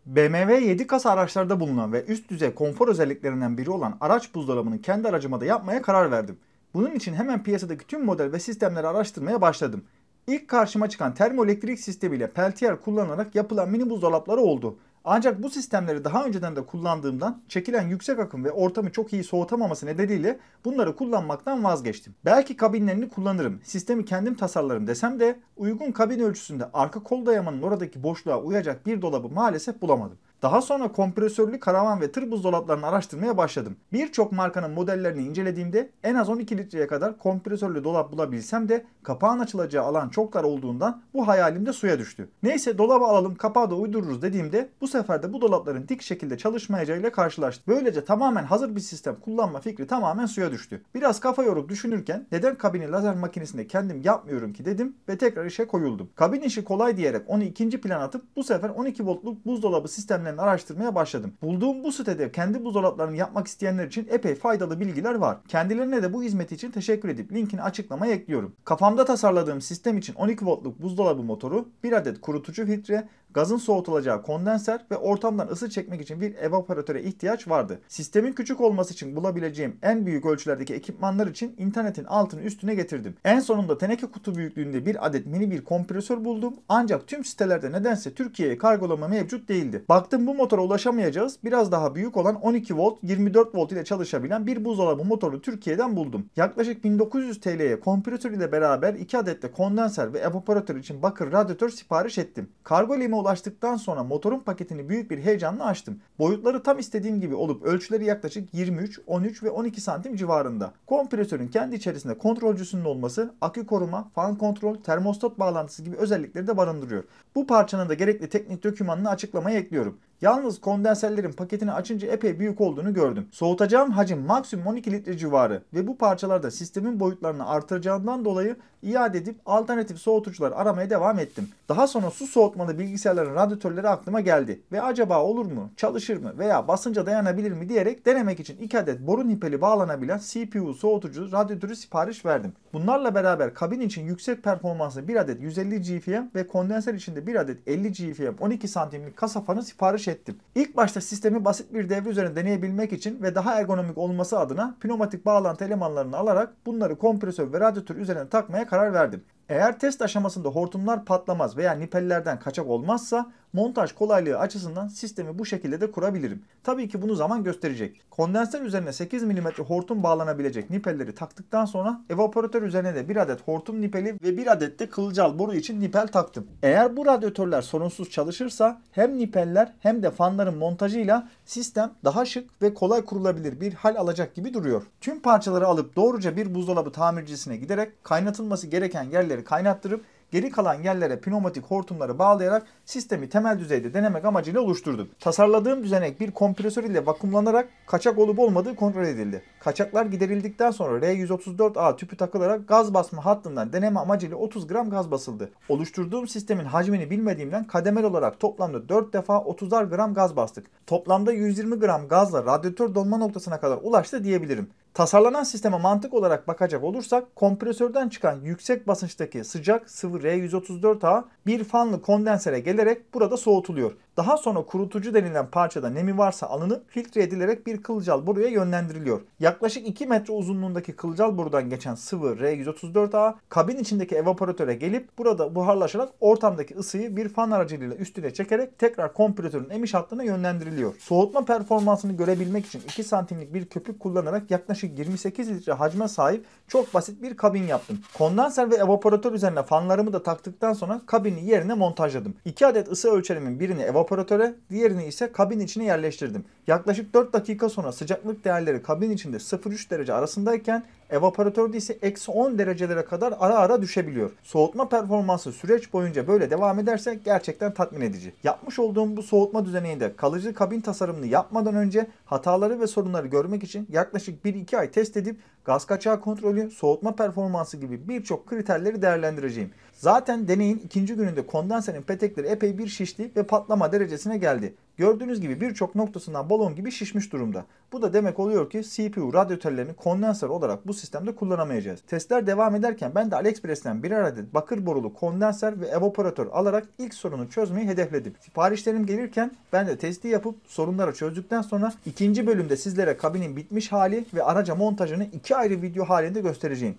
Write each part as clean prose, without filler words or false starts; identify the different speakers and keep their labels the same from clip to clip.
Speaker 1: BMW 7 kasa araçlarda bulunan ve üst düzey konfor özelliklerinden biri olan araç buzdolabını kendi aracıma da yapmaya karar verdim. Bunun için hemen piyasadaki tüm model ve sistemleri araştırmaya başladım. İlk karşıma çıkan termoelektrik sistemiyle Peltier kullanarak yapılan mini buzdolapları oldu. Ancak bu sistemleri daha önceden de kullandığımdan çekilen yüksek akım ve ortamı çok iyi soğutamaması nedeniyle bunları kullanmaktan vazgeçtim. Belki kabinlerini kullanırım, sistemi kendim tasarlarım desem de uygun kabin ölçüsünde arka kol dayamanın oradaki boşluğa uyacak bir dolabı maalesef bulamadım. Daha sonra kompresörlü karavan ve tır buzdolaplarını araştırmaya başladım. Birçok markanın modellerini incelediğimde en az 12 litreye kadar kompresörlü dolap bulabilsem de kapağın açılacağı alan çok dar olduğundan bu hayalim de suya düştü. Neyse dolabı alalım, kapağı da uydururuz dediğimde bu sefer de bu dolapların dik şekilde çalışmayacağıyla karşılaştım. Böylece tamamen hazır bir sistem kullanma fikri tamamen suya düştü. Biraz kafa yorup düşünürken neden kabini lazer makinesinde kendim yapmıyorum ki dedim ve tekrar işe koyuldum. Kabin işi kolay diyerek onu ikinci plan atıp bu sefer 12 voltluk buzdolabı sistemlerini araştırmaya başladım. Bulduğum bu sitede kendi buzdolaplarını yapmak isteyenler için epey faydalı bilgiler var. Kendilerine de bu hizmet için teşekkür edip linkini açıklamaya ekliyorum. Kafamda tasarladığım sistem için 12 voltluk buzdolabı motoru, bir adet kurutucu filtre, gazın soğutulacağı kondenser ve ortamdan ısı çekmek için bir evaporatöre ihtiyaç vardı. Sistemin küçük olması için bulabileceğim en büyük ölçülerdeki ekipmanlar için internetin altını üstüne getirdim. En sonunda teneke kutu büyüklüğünde bir adet mini bir kompresör buldum. Ancak tüm sitelerde nedense Türkiye'ye kargolama mevcut değildi. Baktım bu motora ulaşamayacağız. Biraz daha büyük olan 12 volt 24 volt ile çalışabilen bir buzdolabı motoru Türkiye'den buldum. Yaklaşık 1900 TL'ye kompresör ile beraber 2 adet de kondenser ve evaporatör için bakır radyatör sipariş ettim. Kargo lime ulaştıktan sonra motorun paketini büyük bir heyecanla açtım. Boyutları tam istediğim gibi olup ölçüleri yaklaşık 23, 13 ve 12 santim civarında. Kompresörün kendi içerisinde kontrolcüsünün olması, akü koruma, fan kontrol, termostat bağlantısı gibi özellikleri de barındırıyor. Bu parçanın da gerekli teknik dokümanını açıklamaya ekliyorum. Yalnız kondenserlerin paketini açınca epey büyük olduğunu gördüm. Soğutacağım hacim maksimum 12 litre civarı ve bu parçalarda sistemin boyutlarını artıracağından dolayı iade edip alternatif soğutucular aramaya devam ettim. Daha sonra su soğutmalı bilgisayarların radyatörleri aklıma geldi ve acaba olur mu, çalışır mı veya basınca dayanabilir mi diyerek denemek için 2 adet boru nipeli bağlanabilen CPU soğutucu radyatörü sipariş verdim. Bunlarla beraber kabin için yüksek performanslı bir adet 150 GFM ve kondenser için de bir adet 50 GFM 12 santimlik kasa fanı sipariş ettim. İlk başta sistemi basit bir devre üzerine deneyebilmek için ve daha ergonomik olması adına pneumatik bağlantı elemanlarını alarak bunları kompresör ve radyatör üzerine takmaya karar verdim. Eğer test aşamasında hortumlar patlamaz veya nipellerden kaçak olmazsa montaj kolaylığı açısından sistemi bu şekilde de kurabilirim. Tabii ki bunu zaman gösterecek. Kondenser üzerine 8 mm hortum bağlanabilecek nipelleri taktıktan sonra evaporatör üzerine de bir adet hortum nipeli ve bir adet de kılcal boru için nipel taktım. Eğer bu radyatörler sorunsuz çalışırsa hem nipeller hem de fanların montajıyla sistem daha şık ve kolay kurulabilir bir hal alacak gibi duruyor. Tüm parçaları alıp doğruca bir buzdolabı tamircisine giderek kaynatılması gereken yerleri kaynattırıp geri kalan yerlere pneumatik hortumları bağlayarak sistemi temel düzeyde denemek amacıyla oluşturdum. Tasarladığım düzenek bir kompresör ile vakumlanarak kaçak olup olmadığı kontrol edildi. Kaçaklar giderildikten sonra R134A tüpü takılarak gaz basma hattından deneme amacıyla 30 gram gaz basıldı. Oluşturduğum sistemin hacmini bilmediğimden kademeli olarak toplamda 4 defa 30'ar gram gaz bastık. Toplamda 120 gram gazla radyatör donma noktasına kadar ulaştı diyebilirim. Tasarlanan sisteme mantık olarak bakacak olursak kompresörden çıkan yüksek basınçtaki sıcak sıvı R134A bir fanlı kondensere gelerek burada soğutuluyor. Daha sonra kurutucu denilen parçada nemi varsa alınıp filtre edilerek bir kılcal boruya yönlendiriliyor. Yaklaşık 2 metre uzunluğundaki kılcal borudan geçen sıvı R134A kabin içindeki evaporatöre gelip burada buharlaşarak ortamdaki ısıyı bir fan aracılığıyla üstüne çekerek tekrar kompresörün emiş hattına yönlendiriliyor. Soğutma performansını görebilmek için 2 santimlik bir köpük kullanarak yaklaşık 28 litre hacme sahip çok basit bir kabin yaptım. Kondenser ve evaporatör üzerine fanlarımı da taktıktan sonra kabini yerine montajladım. 2 adet ısı ölçerimin birini evapораtöre, diğerini ise kabin içine yerleştirdim. Yaklaşık 4 dakika sonra sıcaklık değerleri kabin içinde 0-3 derece arasındayken evaporatörde ise -10 derecelere kadar ara ara düşebiliyor. Soğutma performansı süreç boyunca böyle devam ederse gerçekten tatmin edici. Yapmış olduğum bu soğutma düzeninde kalıcı kabin tasarımını yapmadan önce hataları ve sorunları görmek için yaklaşık 1-2 ay test edip gaz kaçağı kontrolü, soğutma performansı gibi birçok kriterleri değerlendireceğim. Zaten deneyin ikinci gününde kondenserin petekleri epey bir şişti ve patlama derecesine geldi. Gördüğünüz gibi birçok noktasından balon gibi şişmiş durumda. Bu da demek oluyor ki CPU radyatörlerini kondenser olarak bu sistemde kullanamayacağız. Testler devam ederken ben de AliExpress'ten birer adet bakır borulu kondenser ve evaporatör alarak ilk sorunu çözmeyi hedefledim. Siparişlerim gelirken ben de testi yapıp sorunları çözdükten sonra ikinci bölümde sizlere kabinin bitmiş hali ve araca montajını iki ayrı video halinde göstereceğim.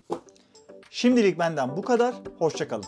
Speaker 1: Şimdilik benden bu kadar. Hoşça kalın.